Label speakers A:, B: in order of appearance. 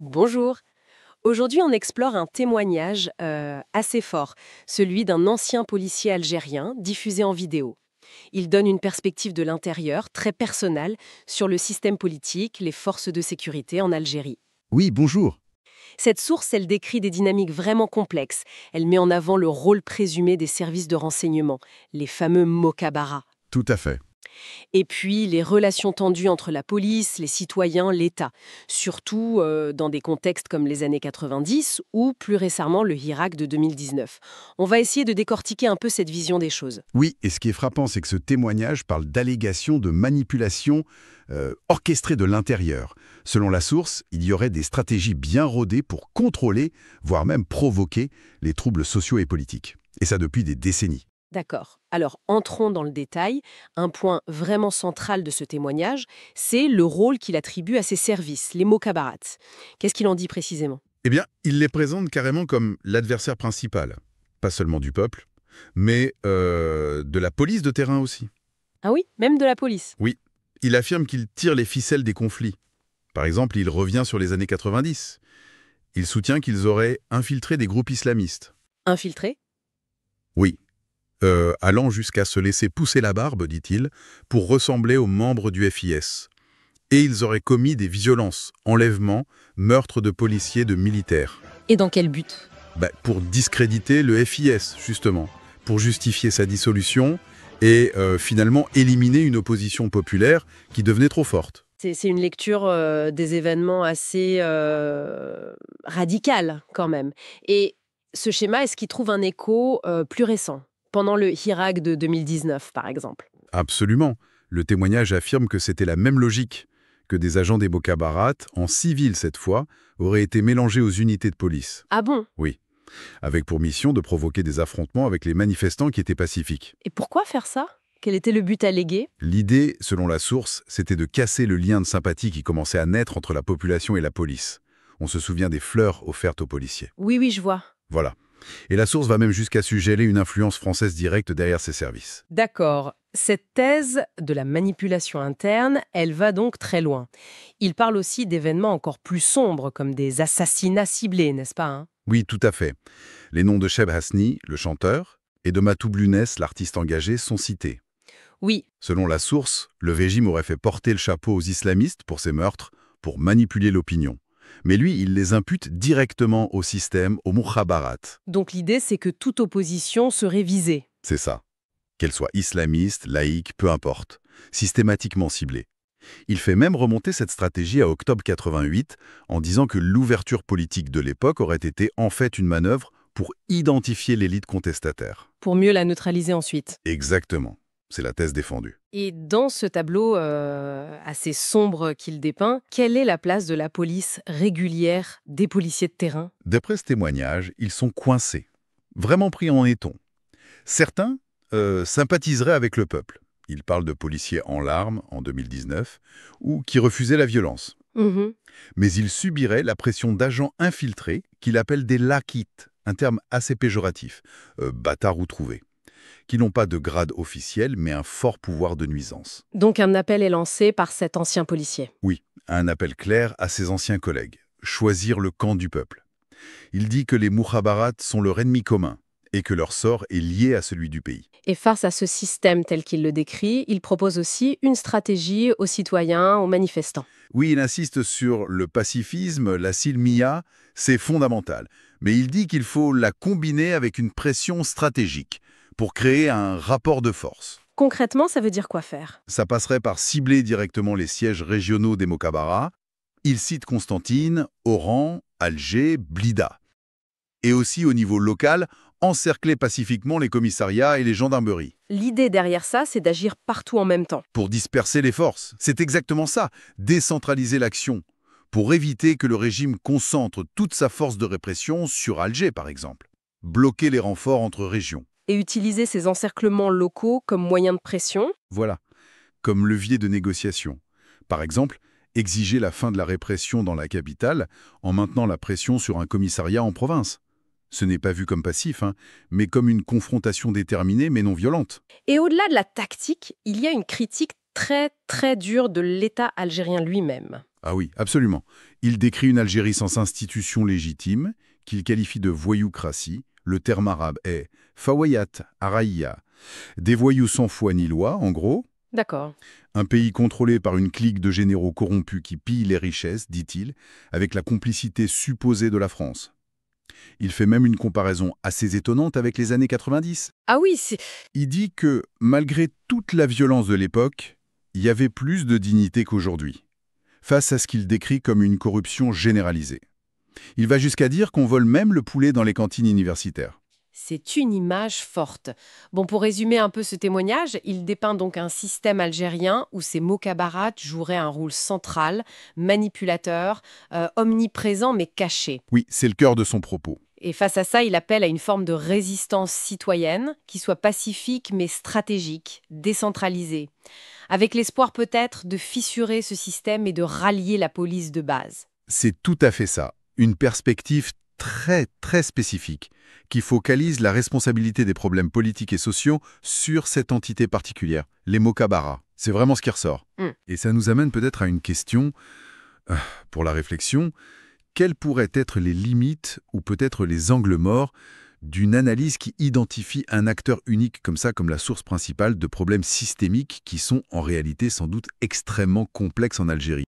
A: Bonjour. Aujourd'hui, on explore un témoignage assez fort, celui d'un ancien policier algérien diffusé en vidéo. Il donne une perspective de l'intérieur, très personnelle, sur le système politique, les forces de sécurité en Algérie.
B: Oui, bonjour.
A: Cette source, elle décrit des dynamiques vraiment complexes. Elle met en avant le rôle présumé des services de renseignement, les fameux Mokabara.
B: Tout à fait.
A: Et puis les relations tendues entre la police, les citoyens, l'État, surtout dans des contextes comme les années 90 ou plus récemment le Hirak de 2019. On va essayer de décortiquer un peu cette vision des choses.
B: Oui, et ce qui est frappant, c'est que ce témoignage parle d'allégations de manipulation orchestrées de l'intérieur. Selon la source, il y aurait des stratégies bien rodées pour contrôler, voire même provoquer, les troubles sociaux et politiques. Et ça depuis des décennies.
A: D'accord. Alors, entrons dans le détail. Un point vraiment central de ce témoignage, c'est le rôle qu'il attribue à ses services, les Mokabarats. Qu'est-ce qu'il en dit précisément?
B: Eh bien, il les présente carrément comme l'adversaire principal. Pas seulement du peuple, mais de la police de terrain aussi.
A: Ah oui, même de la police.
B: Oui, il affirme qu'il tire les ficelles des conflits. Par exemple, il revient sur les années 90. Il soutient qu'ils auraient infiltré des groupes islamistes.
A: Infiltré?
B: Oui, allant jusqu'à se laisser pousser la barbe, dit-il, pour ressembler aux membres du FIS. Et ils auraient commis des violences, enlèvements, meurtres de policiers, de militaires.
A: Et dans quel but?
B: Pour discréditer le FIS, justement, pour justifier sa dissolution et finalement éliminer une opposition populaire qui devenait trop forte.
A: C'est une lecture des événements assez radicale quand même. Et ce schéma, est-ce qu'il trouve un écho plus récent, pendant le Hirak de 2019 par exemple?
B: Absolument. Le témoignage affirme que c'était la même logique, que des agents des Mokhabarat, en civil cette fois, auraient été mélangés aux unités de police.
A: Ah bon?
B: Oui, avec pour mission de provoquer des affrontements avec les manifestants qui étaient pacifiques.
A: Et pourquoi faire ça? Quel était le but allégué?
B: L'idée, selon la source, c'était de casser le lien de sympathie qui commençait à naître entre la population et la police. On se souvient des fleurs offertes aux policiers.
A: Oui, oui, je vois.
B: Voilà. Et la source va même jusqu'à suggérer une influence française directe derrière ces services.
A: D'accord. Cette thèse de la manipulation interne, elle va donc très loin. Il parle aussi d'événements encore plus sombres, comme des assassinats ciblés, n'est-ce pas, hein?
B: Oui, tout à fait. Les noms de Cheb Hasni, le chanteur, et de Matou Blunès, l'artiste engagé, sont cités.
A: Oui.
B: Selon la source, le régime aurait fait porter le chapeau aux islamistes pour ces meurtres, pour manipuler l'opinion. Mais lui, il les impute directement au système, au Mukhabarat.
A: Donc l'idée, c'est que toute opposition serait visée.
B: C'est ça. Qu'elle soit islamiste, laïque, peu importe. Systématiquement ciblée. Il fait même remonter cette stratégie à octobre 88 en disant que l'ouverture politique de l'époque aurait été en fait une manœuvre pour identifier l'élite contestataire.
A: Pour mieux la neutraliser ensuite.
B: Exactement. C'est la thèse défendue.
A: Et dans ce tableau assez sombre qu'il dépeint, quelle est la place de la police régulière des policiers de terrain?
B: D'après ce témoignage, ils sont coincés, vraiment pris en étau. Certains sympathiseraient avec le peuple. Ils parlent de policiers en larmes en 2019 ou qui refusaient la violence.
A: Mhm.
B: Mais ils subiraient la pression d'agents infiltrés qu'il appelle des lakites, un terme assez péjoratif, bâtards ou trouvés, qui n'ont pas de grade officiel mais un fort pouvoir de nuisance.
A: Donc un appel est lancé par cet ancien policier.
B: Oui, un appel clair à ses anciens collègues, choisir le camp du peuple. Il dit que les Mukhabarat sont leur ennemi commun et que leur sort est lié à celui du pays.
A: Et face à ce système tel qu'il le décrit, il propose aussi une stratégie aux citoyens, aux manifestants.
B: Oui, il insiste sur le pacifisme, la silmiya, c'est fondamental. Mais il dit qu'il faut la combiner avec une pression stratégique pour créer un rapport de force.
A: Concrètement, ça veut dire quoi faire?
B: Ça passerait par cibler directement les sièges régionaux des Mokhabarat. Il cite Constantine, Oran, Alger, Blida. Et aussi au niveau local, encercler pacifiquement les commissariats et les gendarmeries.
A: L'idée derrière ça, c'est d'agir partout en même temps.
B: Pour disperser les forces. C'est exactement ça, décentraliser l'action. Pour éviter que le régime concentre toute sa force de répression sur Alger, par exemple. Bloquer les renforts entre régions.
A: Et utiliser ces encerclements locaux comme moyen de pression.
B: Voilà, comme levier de négociation. Par exemple, exiger la fin de la répression dans la capitale en maintenant la pression sur un commissariat en province. Ce n'est pas vu comme passif, mais comme une confrontation déterminée mais non violente.
A: Et au-delà de la tactique, il y a une critique très très dure de l'État algérien lui-même.
B: Ah oui, absolument. Il décrit une Algérie sans institution légitime, qu'il qualifie de voyoucratie. Le terme arabe est fawayat araïa. Des voyous sans foi ni loi, en gros.
A: D'accord.
B: Un pays contrôlé par une clique de généraux corrompus qui pillent les richesses, dit-il, avec la complicité supposée de la France. Il fait même une comparaison assez étonnante avec les années 90.
A: Ah oui, c'est...
B: Il dit que, malgré toute la violence de l'époque, il y avait plus de dignité qu'aujourd'hui, face à ce qu'il décrit comme une corruption généralisée. Il va jusqu'à dire qu'on vole même le poulet dans les cantines universitaires.
A: C'est une image forte. Bon, pour résumer un peu ce témoignage, il dépeint donc un système algérien où ces mokabarats joueraient un rôle central, manipulateur, omniprésent mais caché.
B: Oui, c'est le cœur de son propos.
A: Et face à ça, il appelle à une forme de résistance citoyenne qui soit pacifique mais stratégique, décentralisée, avec l'espoir peut-être de fissurer ce système et de rallier la police de base.
B: C'est tout à fait ça. Une perspective très, très spécifique, qui focalise la responsabilité des problèmes politiques et sociaux sur cette entité particulière, les Mokabara. C'est vraiment ce qui ressort.
A: Hmm.
B: Et ça nous amène peut-être à une question, euh, pour la réflexion, quelles pourraient être les limites ou peut-être les angles morts d'une analyse qui identifie un acteur unique comme ça, comme la source principale de problèmes systémiques qui sont en réalité sans doute extrêmement complexes en Algérie?